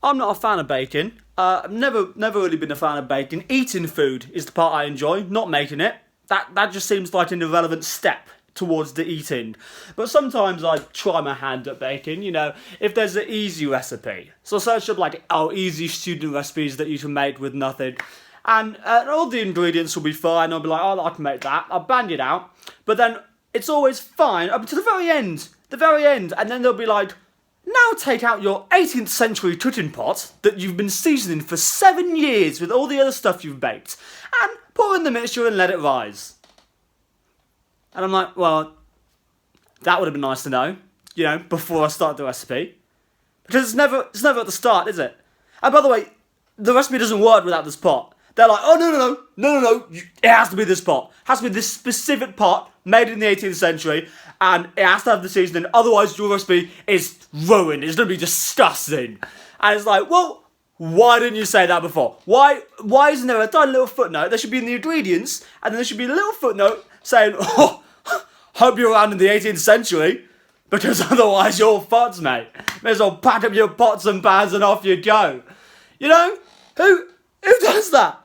I'm not a fan of baking. I've never really been a fan of baking. Eating food is the part I enjoy, not making it. That just seems like an irrelevant step towards the eating. But sometimes I try my hand at baking, if there's an easy recipe. So I search up easy student recipes that you can make with nothing. And all the ingredients will be fine. I'll be like, oh, I can make that. I'll bang it out. But then it's always fine up to the very end. The very end. And then they'll be like, now take out your 18th century tutting pot that you've been seasoning for 7 years with all the other stuff you've baked and pour in the mixture and let it rise. And I'm like, well, that would have been nice to know, before I start the recipe. Because it's never at the start, is it? And by the way, the recipe doesn't work without this pot. They're like, oh, no, it has to be this pot. It has to be this specific pot made in the 18th century, and it has to have the seasoning, otherwise your recipe is ruined. It's going to be disgusting. And it's like, well, why didn't you say that before? Why isn't there a tiny little footnote? There should be in the ingredients, and then there should be a little footnote saying, oh, hope you're around in the 18th century, because otherwise you're fucked, mate. May as well pack up your pots and pans and off you go. Who does that?